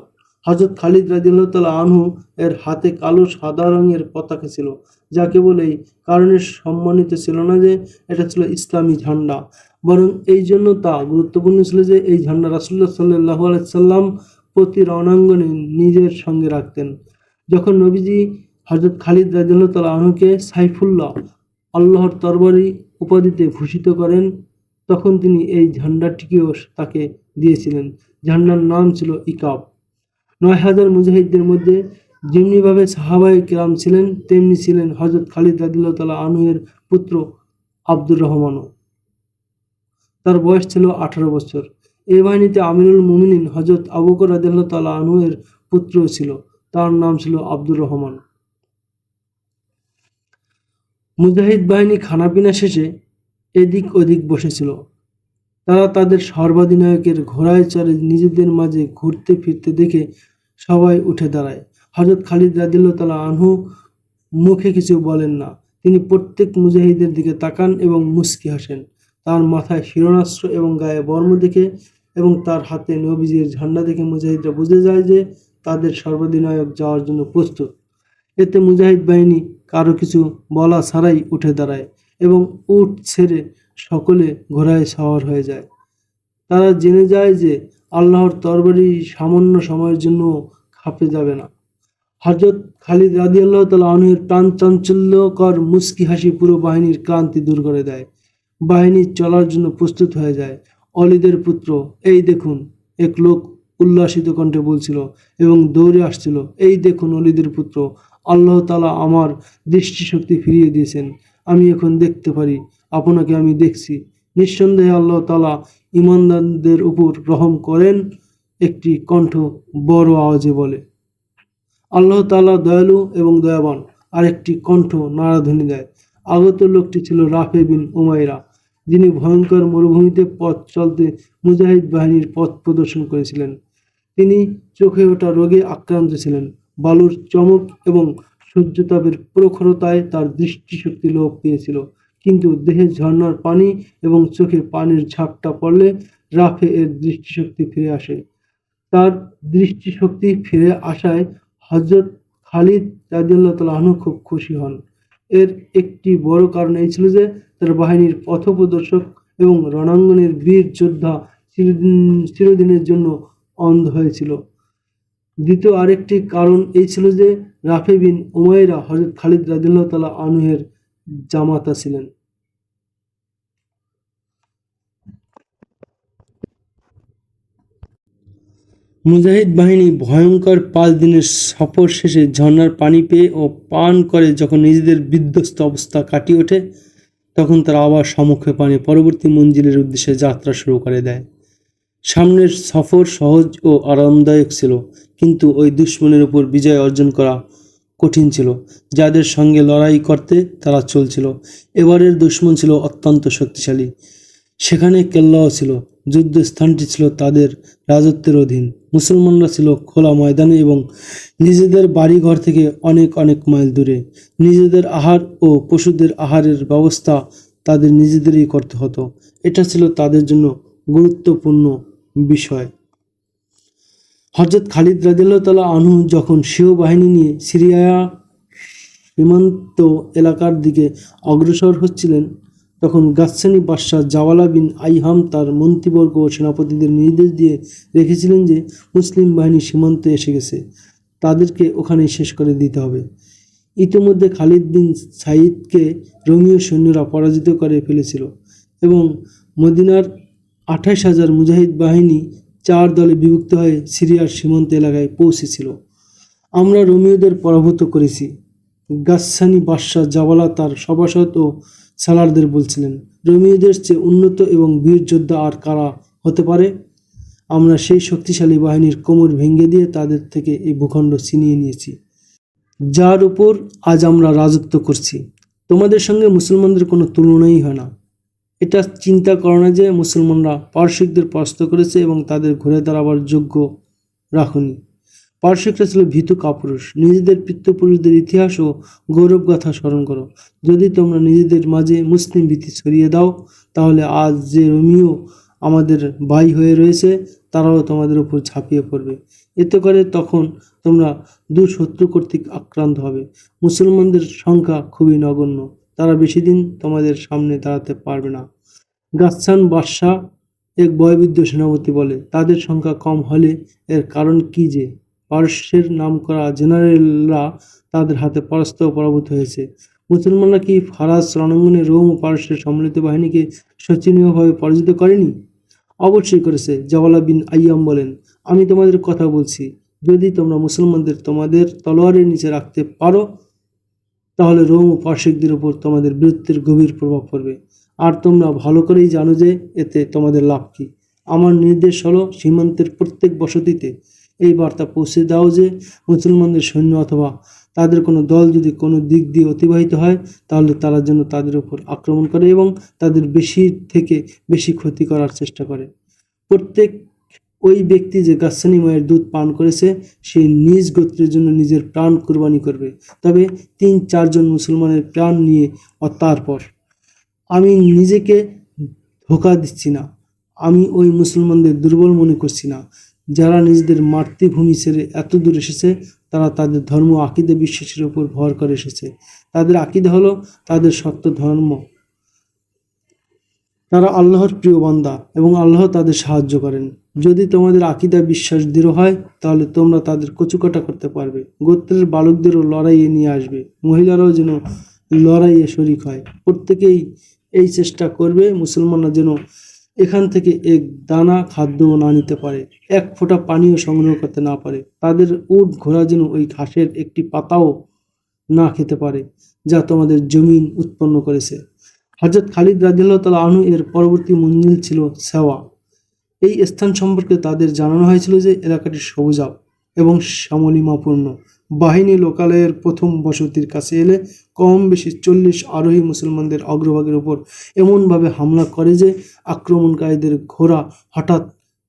হযরত খালিদ রাদিয়াল্লাহু তাআলা আনহু এর হাতে কালো সাদা রঙের পতাকা ছিল, যা কেবল এই কারণে সম্মানিত ছিল না যে এটা ছিল ইসলামী ঝান্ডা, বরং এই জন্য তা গুরুত্বপূর্ণ ছিল যে এই ঝান্ডা রাসূলুল্লাহ সাল্লাল্লাহু আলাইহি সাল্লাম প্রতি রণাঙ্গনে নিজের সঙ্গে রাখতেন। যখন নবীজি হযরত খালিদ রাদিয়াল্লাহু তাআলা আনহুকে সাইফুল্লাহ, আল্লাহর তরবারি উপাধিতে ভূষিত করেন, তখন তিনি এই ঝান্ডাটিকেও তাকে দিয়েছিলেন। ঝান্ডার নাম ছিল ইকাব। ৯,০০০ মুজাহিদদের মধ্যে যেমনিভাবে সাহাবায়ে কেরাম ছিলেন, তেমনি ছিলেন হযরত খালিদ রাদিয়াল্লাহু তাআলা আনহু এর পুত্র আব্দুর রহমানও। তার বয়স ছিল ১৮ বছর। এই বাহিনীতে আমিরুল মুমিনিন হযরত আবু বকর রাদিয়াল্লাহু তাআলা আনহু এর পুত্রও ছিল, তার নাম ছিল আব্দুর রহমান। মুজাহিদ বাহিনী খানাপিনা শেষে এদিক ওদিক বসেছিল। তারা তাদের সর্বাধিনায়কের ঘোড়ায় চড়ে নিজেদের মাঝে ঘুরতে ফিরতে দেখে সবাই উঠে দাঁড়ায়। হযরত খালিদ রাদিয়াল্লাহু তাআলা আনহু মুখে কিছু বলেন না। তিনি প্রত্যেক মুজাহিদের দিকে তাকান এবং মুচকি হাসেন। তার মাথায় শিরস্ত্র এবং গায়ে বর্ম দেখে এবং তার হাতে নবীজির ঝান্ডা দেখে মুজাহিদরা বুঝে যায় যে তাদের সর্বাধিনায়ক যাওয়ার জন্য প্রস্তুত। এতে মুজাহিদ বাহিনী কারো কিছু বলা ছাড়াই উঠে দাঁড়ায় এবং উট ছেড়ে সকলে ঘোড়ায় সওয়ার হয়ে যায়। তারা জেনে যায় যে আল্লাহর তরবারি সামান্য সময়ের জন্য খাপে যাবে না। হযরত খালিদ রাদিয়াল্লাহু তাআলা আনহু এর প্রাণ চাঞ্চল্যকর মুচকি হাসি পুরো বাহিনীর ক্লান্তি দূর করে দেয়। বাহিনী চলার জন্য প্রস্তুত হয়ে যায়। অলিদের পুত্র, এই দেখুন, এক লোক উল্লাসিত কণ্ঠে বলছিল এবং দৌড়ে আসছিল, এই দেখুন অলিদের পুত্র, আল্লাহ তাআলা আমার দৃষ্টিশক্তি ফিরিয়ে দিয়েছেন। আমি এখন দেখতে পারি, আপনাকে আমি দেখছি। নিঃসন্দেহে আল্লাহ তাআলা ঈমানদারদের উপর রহম করেন। একটি কণ্ঠ বড় আওয়াজে বলে, আল্লাহ তাআলা দয়ালু এবং দয়াবান। আরেকটি কণ্ঠ নারাধ্বনি দেয়। আগত লোকটি ছিল রাফে বিন উমাইরা, যিনি ভয়ঙ্কর মরুভূমিতে পথ চলতে মুজাহিদ বাহিনীর পথ প্রদর্শন করেছিলেন। তিনি চোখে ওঠা রোগে আক্রান্ত ছিলেন। বালুর চমক এবং সূর্যতাপের প্রখরতায় তার দৃষ্টিশক্তি লোপ পেয়েছিল, কিন্তু দেহে ঝর্ণার পানি এবং চোখে পানির ঝাপটা পড়লে রাফে এর দৃষ্টিশক্তি ফিরে আসে। তার দৃষ্টিশক্তি ফিরে আসায় হযরত খালিদ রাদিয়াল্লাহু তাআলা আনহু খুব খুশি হন। এর একটি বড় কারণ এই ছিল যে তার বাহিনীর পথপ্রদর্শক এবং রণাঙ্গনের বীর যোদ্ধা চিরদিনের জন্য অন্ধ হয়েছিল। দ্বিতীয় আরেকটি কারণ এই ছিল যে রাফে বিন উমাইরা হযরত খালিদ রাদিয়াল্লাহু তাআলা আনহু এর জামাতা ছিলেন। মুজাহিদ বাহিনী ভয়ঙ্কর ৫ দিনের সফর শেষে ঝর্ণার পানি পেয়ে ও পান করে যখন নিজেদের বিধ্বস্ত অবস্থা কাটিয়ে ওঠে, তখন তারা আবার সম্মুখে পানে পরবর্তী মঞ্জিলের উদ্দেশ্যে যাত্রা শুরু করে দেয়। সামনের সফর সহজ ও আরামদায়ক ছিল, কিন্তু ওই দুশমনের উপর বিজয় অর্জন করা কঠিন ছিল। যাদের সঙ্গে লড়াই করতে তারা চলছিল, এবারের দুশমন ছিল অত্যন্ত শক্তিশালী। সেখানে কেল্লাও ছিল। যুদ্ধস্থানটি ছিল তাদের রাজত্বের অধীন। মুসলমানরা ছিল খোলা ময়দানে এবং নিজেদের বাড়িঘর থেকে অনেক অনেক মাইল দূরে। নিজেদের আহার ও পশুদের আহারের ব্যবস্থা তাদের নিজেদেরই করতে হতো। এটা ছিল তাদের জন্য গুরুত্বপূর্ণ বিষয়। হযরত খালিদ রাদিয়াল্লাহু তাআলা আনহু যখন স্বীয় বাহিনী নিয়ে সিরিয়া সীমান্ত এলাকার দিকে অগ্রসর হচ্ছিলেন, তখন গাসসানী বাদশাহ জাওয়ালা বিন আইহাম তার মন্ত্রীবর্গ ও সেনাপতিদের নির্দেশ দিয়ে রেখেছিলেন যে মুসলিম বাহিনী সীমান্তে এসে গেছে, তাদেরকে ওখানেই শেষ করে দিতে হবে। ইতিমধ্যে খালিদ বিন সাইদকে রোমীয় সৈন্যরা পরাজিত করে ফেলেছিল। এবং মদিনার 28,000 মুজাহিদ বাহিনী 4 দলে বিভক্ত হয়ে সিরিয়ার সীমান্ত এলাকায় পৌঁছেছিল। আমরা রোমীয়দের পরাভূত করেছি। গাসসানী বাদশাহ জাবালা তার সভাসদ ও সালারদের বলছিলেন, রোমীয়দের চেয়ে উন্নত এবং বীর যোদ্ধা আর কারা হতে পারে? আমরা সেই শক্তিশালী বাহিনীর কোমর ভেঙে দিয়ে তাদের থেকে এই ভূখণ্ড ছিনিয়ে নিয়েছি, যার উপর আজ আমরা রাজত্ব করছি। তোমাদের সঙ্গে মুসলমানদের কোনো তুলনাই হয় না। এটা চিন্তা করো না যে মুসলমানরা পারসিকদের পরাস্ত করেছে এবং তাদের ঘুরে দাঁড়াবার যোগ্য রাখনি। পারসিকরা ছিল ভীতু কাপুরুষ। নিজেদের পিতৃপুরুষদের ইতিহাস ও গৌরবগাথা স্মরণ করো। যদি তোমরা নিজেদের মাঝে মুসলিম ভীতি ছড়িয়ে দাও, তাহলে আজ যে রোমীয় আমাদের ভাই হয়ে রয়েছে তারাও তোমাদের উপর ঝাঁপিয়ে পড়বে। এতে করে তখন তোমরা দুঃশত্রু কর্তৃক আক্রান্ত হবে। মুসলমানদের সংখ্যা খুবই নগণ্য, তারা বেশি দিন তোমাদের সামনে দাঁড়াতে পারবে না। গাসসান বাদশাহ এক বয়োবৃদ্ধ সেনাপতি বলে, তাদের সংখ্যা কম হলে এর কারণ কি যে পারস্যের নামকরা জেনারেলরা তাদের হাতে পরাস্ত ও পরাভূত হয়েছে। মুসলমানরা কি ফারাস রণাঙ্গনে রোম ও পারস্যের সম্মিলিত বাহিনীকে শোচনীয়ভাবে পরাজিত করেনি? অবশ্যই করেছে। জাওয়ালা বিন আইয়াম বলেন, আমি তোমাদের কথা বলছি, যদি তোমরা মুসলমানদের তোমাদের তলোয়ারের নিচে রাখতে পারো, তাহলে রোম ও পারসিকদের উপর তোমাদের বীরত্বের গভীর প্রভাব পড়বে। আর তোমরা ভালো করেই জানো যে এতে তোমাদের লাভ কি। আমার নির্দেশ হলো, সীমান্তের প্রত্যেক বসতিতে এই বার্তা পৌঁছে দাও যে মুসলমানদের সৈন্য অথবা তাদের কোনো দল যদি কোনো দিক দিয়ে অতিবাহিত হয়, তাহলে তারা যেন তাদের উপর আক্রমণ করে এবং তাদের বেশি থেকে বেশি ক্ষতি করার চেষ্টা করে। প্রত্যেক ওই ব্যক্তি যে গাসসানী মায়ের দুধ পান করেছে, সে নিজ গোত্রের জন্য নিজের প্রাণ কুরবানি করবে, তবে 3-4 জন মুসলমানের প্রাণ নিয়ে। তারপর আমি নিজেকে ধোঁকা দিচ্ছি না, আমি ওই মুসলমানদের দুর্বল মনে করছি না, যারা নিজেদের মাতৃভূমি ছেড়ে এত দূর এসেছে। তারা তাদের ধর্ম আকিদা বিশ্বাসের উপর ভর করে এসেছে। তাদের আকিদা হলো তাদের সত্য ধর্ম। তারা আল্লাহর প্রিয় বান্দা এবং আল্লাহ তাদের সাহায্য করেন। যদি তোমাদের আকিদা বিশ্বাস দৃঢ় হয়, তাহলে তোমরা তাদের কচুকাটা করতে পারবে। গোত্রের বালকদেরও লড়াইয়ে নিয়ে আসবে, মহিলারাও যেন লড়াইয়ে শরিক হয়। প্রত্যেকেই এই চেষ্টা করবে মুসলমানরা যেন এখান থেকে এক দানা খাদ্যও না নিতে পারে, এক ফোঁটা পানিও সংগ্রহ করতে না পারে। তাদের উট ঘোড়া যেন ওই ঘাসের একটি পাতাও না খেতে পারে যা তোমাদের জমিন উৎপন্ন করেছে। হযরত খালিদ রাদিয়াল্লাহু তাআলা আনহু এর পরবর্তী মঞ্জিল ছিল সেওয়া। এই স্থান সম্পর্কে তাদের জানানো হয়েছিল যে এলাকাটি সবুজাব এবং শ্যামলিমাপূর্ণ। বাহিনী লোকালয়ের প্রথম বসতির কাছে এলে কম বেশি 40 আরোহী মুসলমানদের অগ্রভাগের উপর এমনভাবে হামলা করে যে আক্রমণকারীদের ঘোড়া হঠাৎ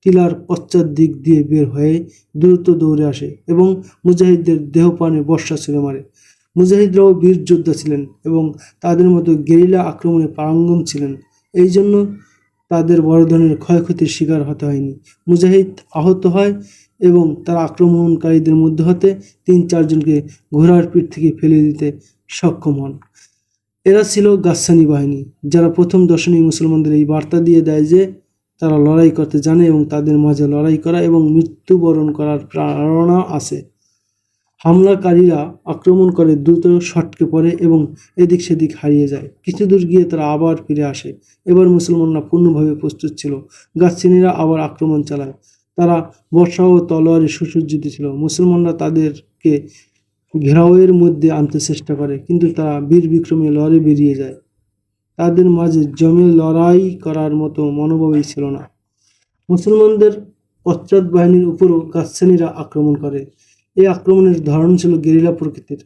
টিলার পশ্চাৎ দিক দিয়ে বের হয়ে দ্রুত দৌড়ে আসে এবং মুজাহিদদের দেহপানে বর্ষা ছুঁড়ে মারে। মুজাহিদরাও বীর যোদ্ধা ছিলেন এবং তাদের মতো গেরিলা আক্রমণে পারঙ্গম ছিলেন, এই জন্য তাদের বড় ধরনের ক্ষয়ক্ষতির শিকার হতে হয়নি। মুজাহিদ আহত হয় এবং তারা আক্রমণকারীদের মধ্য হতে 3-4 জনকে ঘোড়ার পিঠ থেকে ফেলে দিতে সক্ষম হন। এরা ছিল গাসসানী বাহিনী, যারা প্রথম দর্শনীয় মুসলমানদের এই বার্তা দিয়ে দেয় যে তারা লড়াই করতে জানে এবং তাদের মাঝে লড়াই করা এবং মৃত্যুবরণ করার প্রেরণা আছে। হামলাকারীরা আক্রমণ করে দ্রুত সটকে পড়ে এবং এদিক সেদিক হারিয়ে যায়। কিছু দূর গিয়ে তারা আবার ফিরে আসে। এবার মুসলমানরা পূর্ণভাবে প্রস্তুত ছিল। গাসসানীরা আবার আক্রমণ চালায়। তারা বর্ষা ও তলোয়ারে সুসজ্জিত ছিল। মুসলমানরা তাদেরকে ঘেরাওয়ের মধ্যে আনতে চেষ্টা করে, কিন্তু তারা বীর বিক্রমে লড়ে বেরিয়ে যায়। তাদের মাঝে জমে লড়াই করার মতো মনোভাবই ছিল না। মুসলমানদের পশ্চাৎ বাহিনীর উপরও গাসসানীরা আক্রমণ করে। এই আক্রমণের ধরন ছিল গেরিলা প্রকৃতির।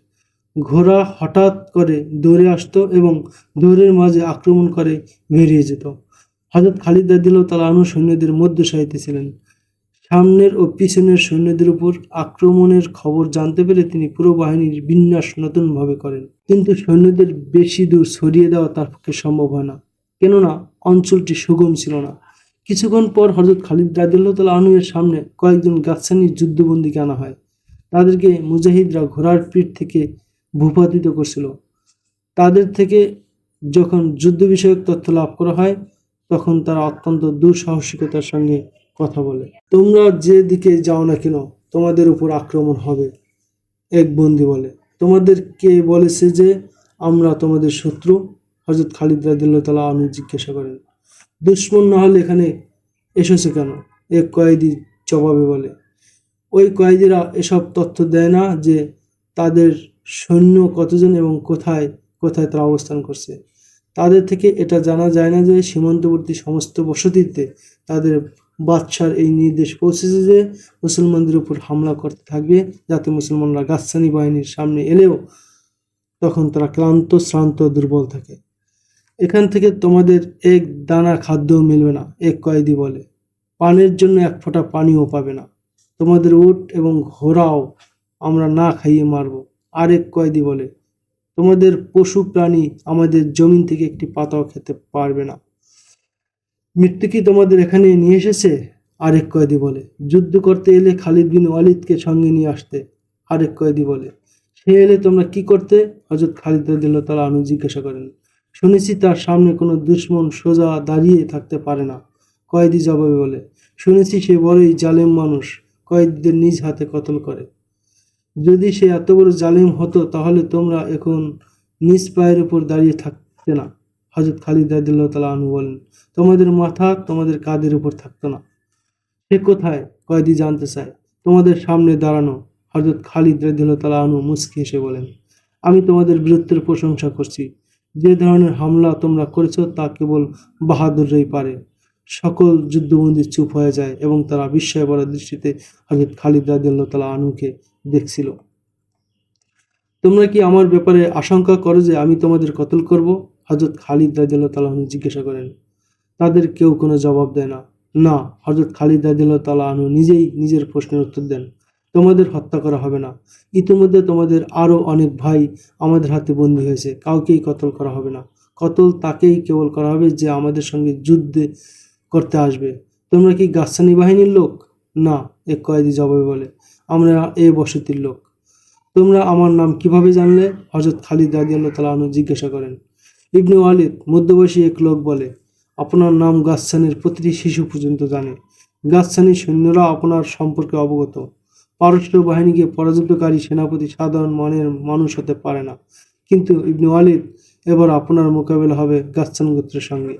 ঘোড়া হঠাৎ করে দৌড়ে আসতো এবং দৌড়ের মাঝে আক্রমণ করে বেরিয়ে যেত। হযরত খালিদ রাদিয়াল্লাহু তাআলা আনহু সৈন্যদের মধ্যে সারিতে ছিলেন। সামনের ও পিছনের সৈন্যদের উপর আক্রমণের খবর জানতে পেরে তিনি পুরো বাহিনীর বিন্যাস নতুনভাবে করেন, কিন্তু সৈন্যদের বেশি দূর ছড়িয়ে দেওয়া তার পক্ষে সম্ভব হয় না, কেননা অঞ্চলটি সুগম ছিল না। কিছুক্ষণ পর হযরত খালিদ রাদিয়াল্লাহু তাআলা আনহু এর সামনে কয়েকজন গাসসানী যুদ্ধবন্দীকে আনা হয়। তাদেরকে মুজাহিদরা ঘোড়ার পিঠ থেকে ভূপাতিত করছিল। তাদের থেকে যখন যুদ্ধ বিষয়ক তথ্য লাভ করা হয়, তখন তারা অত্যন্ত দুঃসাহসিকতার সঙ্গে কথা বলে। তোমরা যে দিকে যাও না কেন, তোমাদের উপর আক্রমণ হবে, এক বন্দী বলে। তোমাদের কে বলেছে যে আমরা তোমাদের শত্রু? হযরত খালিদ রাদিয়াল্লাহু তাআলা আনহু জিজ্ঞাসা করেন। দুশ্মন না হলে এখানে এসেছে কেন? এক কয়েদি জবাবে বলে। ওই কয়েদিরা এসব তথ্য দেয় না যে তাদের সৈন্য কতজন এবং কোথায় কোথায় তারা অবস্থান করছে। তাদের থেকে এটা জানা যায় না যে সীমান্তবর্তী সমস্ত বসতিতে তাদের বাদশার এই নির্দেশ পৌঁছেছে যে মুসলমানদের উপর হামলা করতে থাকবে, যাতে মুসলমানরা গাসসানী বাহিনীর সামনে এলেও তখন তারা ক্লান্ত, শ্রান্ত, দুর্বল থাকে। এখান থেকে তোমাদের এক দানা খাদ্যও মিলবে না, এক কয়েদি বলে। পানের জন্য এক ফোঁটা পানিও পাবে না। তোমাদের উট এবং ঘোড়াও আমরা না খাইয়ে মারব। আরেক কয়েদি বলে, তোমাদের পশু প্রাণী আমাদের জমিন থেকে একটি পাতাও খেতে পারবে না। মৃত্যু কি তোমাদের এখানে নিয়ে এসেছে? আরেক কয়েদি বলে। যুদ্ধ করতে এলে খালিদ বিন ওয়ালিদকে সঙ্গে নিয়ে আসতে। আরেক কয়েদি বলে। সে এলে তোমরা কি করতে? হযরত খালিদ রাদিয়াল্লাহু তাআলা আনহু জিজ্ঞাসা করেন। শুনেছি তার সামনে কোনো দুশমন সোজা দাঁড়িয়ে থাকতে পারে না। কয়েদি জবাবে বলে, শুনেছি সে বড়ই জালেম মানুষ, কয়েদিদের নিজ হাতে কতল করে। যদি সে এত বড় জালেম হতো তাহলে তোমরা এখন নিজ পায়ের উপর দাঁড়িয়ে থাকতে না। হযরত খালিদ রাদিয়াল্লাহু তাআলা আনহু বলেন, তোমাদের মাথা তোমাদের কাঁধের উপর থাকতো না। সে কোথায়? কয়েদি জানতে চায়। তোমাদের সামনে দাঁড়ানো। হযরত খালিদ রাদিয়াল্লাহু তাআলা আনহু মুচকি হেসে বলেন, আমি তোমাদের বীরত্বের প্রশংসা করছি। যে ধরনের হামলা তোমরা করেছ তা কেবল বাহাদুররাই পারে। সকল যুদ্ধবন্দী চুপ হয়ে যায় এবং তারা বিস্ময় ভরা দৃষ্টিতে হযরত খালিদ রাদিয়াল্লাহু তাআলা আনহুকে দেখছিল। তোমরা কি আমার ব্যাপারে আশঙ্কা করো যে আমি তোমাদের কতল করব? হযরত খালিদ রাদিয়াল্লাহু তাআলা আনহু জিজ্ঞাসা করেন। তাদের কেউ কোনো জবাব দেয় না। না, হযরত খালিদ রাদিয়াল্লাহু তাআলা আনহু নিজেই নিজের প্রশ্নের উত্তর দেন। তোমাদের হত্যা করা হবে না। ইতিমধ্যে তোমাদের আরো অনেক ভাই আমাদের হাতে বন্দী হয়েছে। কাউকেই কতল করা হবে না। কতল তাকেই কেবল করা হবে যে আমাদের সঙ্গে যুদ্ধে করতে আসবে। তোমরা কি গাসসানী বাহিনীর লোক? না, এক কয়েদি জবাবে বলে, আমরা এ বসতির লোক। তোমরা আমার নাম কিভাবে জানলে? হযরত খালিদ রাদিয়াল্লাহু তাআলা আনহু জিজ্ঞাসা করেন। ইবনে ওয়ালিদ মধ্যবয়সী এক লোক বলে, আপনার নাম গাসসানের প্রতিটি শিশু পর্যন্ত জানে। গাসসানী সৈন্যরা আপনার সম্পর্কে অবগত। পারস্য বাহিনীকে পরাজিতকারী সেনাপতি সাধারণ মানের মানুষ হতে পারে না। কিন্তু ইবনে ওয়ালিদ, এবার আপনার মোকাবেলা হবে গাসসান গোত্রের সঙ্গে।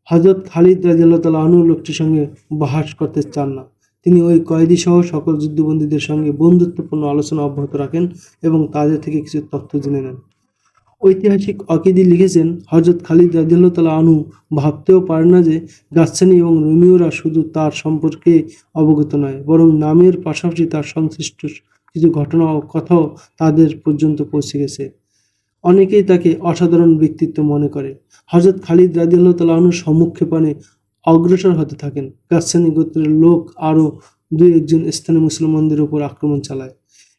হযরত খালিদ রাদিয়াল্লাহু তাআলা আনহু লোকটির সঙ্গে বাহাস করতে চান না। তিনি ওই কয়েদি সহ সকল যুদ্ধবন্দীদের সঙ্গে বন্ধুত্বপূর্ণ আলোচনা অব্যাহত রাখেন এবং তাদের থেকে কিছু তথ্য জেনে নেন। ঐতিহাসিক অকিদি লিখেছেন, হযরত খালিদ রাদিয়াল্লাহু তাআলা আনহু ভাবতেও পারেন না যে গাসসানী এবং রোমীয়রা শুধু তার সম্পর্কে অবগত নয়, বরং নামের পাশাপাশি তার সংশ্লিষ্ট কিছু ঘটনা ও কথাও তাদের পর্যন্ত পৌঁছে গেছে। অনেকেই তাকে অসাধারণ ব্যক্তিত্ব মনে করে। হযরত খালিদ রাদিয়াল্লাহু তাআলা আনহু সম্মুখে পানে অগ্রসর হতে থাকেন। গাসসানী গোত্রের লোক আরও দুই একজন স্থানীয় মুসলমানদের উপর আক্রমণ চালায়।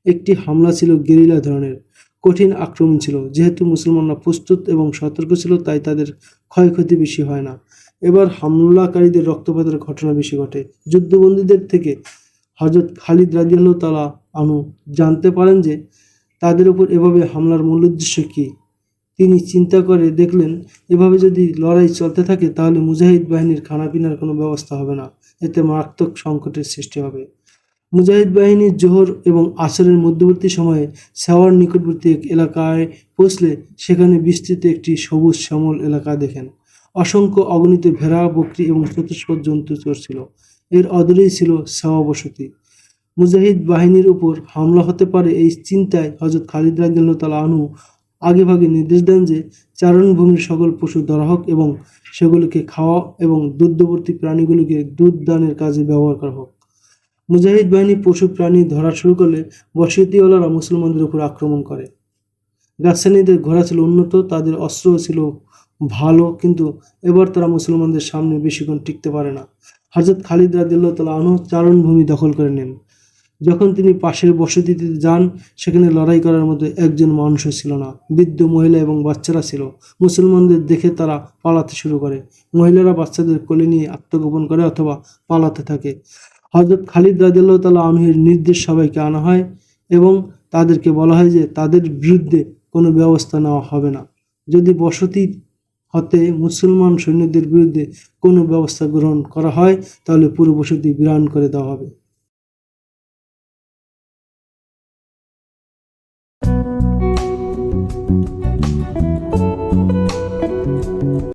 একটি হামলা ছিল গেরিলা ধরনের, কঠিন আক্রমণ ছিল। যেহেতু মুসলমানরা প্রস্তুত এবং সতর্ক ছিল, তাই তাদের ক্ষয়ক্ষতি বেশি হয় না। এবার হামলাকারীদের রক্তপাতের ঘটনা বেশি ঘটে। যুদ্ধবন্দীদের থেকে হযরত খালিদ রাদিয়াল্লাহু তাআলা আনহু জানতে পারেন যে তাদের উপর এভাবে হামলার মূল উদ্দেশ্য কী। তিনি চিন্তা করে দেখলেন, এভাবে যদি লড়াই চলতে থাকে তাহলে মুজাহিদ বাহিনীর খানাপিনার কোনো ব্যবস্থা হবে না। এতে মারাত্মক সংকটের সৃষ্টি হবে। মুজাহিদ বাহিনীর জোহর এবং আসরের মধ্যবর্তী সময়ে সাওয়ার নিকটবর্তী এক এলাকায় পৌঁছলে সেখানে বিস্তৃত একটি সবুজ শ্যামল এলাকা দেখেন। অসংখ্য অগণিত ভেড়া, বকরি এবং চতুষ্পদ জন্তু চড়ছিল। এর অদূরেই ছিল সাওয়া বসতি। মুজাহিদ বাহিনীর উপর হামলা হতে পারে এই চিন্তায় হযরত খালিদ রাদিয়াল্লাহু তাআলা আনহু আগেভাগে নির্দেশ দেন যে চারণভূমির সকল পশু ধরা হোক এবং সেগুলোকে খাওয়া এবং দুগ্ধবর্তী প্রাণীগুলোকে দুধ দানের কাজে ব্যবহার করা হোক। মুজাহিদ বাহিনী পশু প্রাণী ধরা শুরু করলে বসতিওয়ালারা মুসলমানদের উপর আক্রমণ করে। গাসসানীদের ঘোড়া ছিল উন্নত, তাদের অস্ত্রও ছিল ভালো, কিন্তু এবার তারা মুসলমানদের সামনে বেশিক্ষণ টিকতে পারে না। হযরত খালিদ রাদিয়াল্লাহু তাআলা আনহু চারণভূমি দখল করে নেন। যখন তিনি পাশের বসতিতে যান, সেখানে লড়াই করার মতো একজন মানুষও ছিল না। বৃদ্ধ, মহিলা এবং বাচ্চারা ছিল। মুসলমানদের দেখে তারা পালাতে শুরু করে। মহিলারা বাচ্চাদের কোলে নিয়ে আত্মগোপন করে অথবা পালাতে থাকে। হযরত খালিদ রাদিয়াল্লাহু তাআলা আনহুর নির্দেশ সবাইকে আনা হয় এবং তাদেরকে বলা হয় যে তাদের বিরুদ্ধে কোনো ব্যবস্থা নেওয়া হবে না। যদি বসতি হতে মুসলমান সৈন্যদের বিরুদ্ধে কোনো ব্যবস্থা গ্রহণ করা হয় তাহলে পুরো বসতি বিরান করে দেওয়া হবে।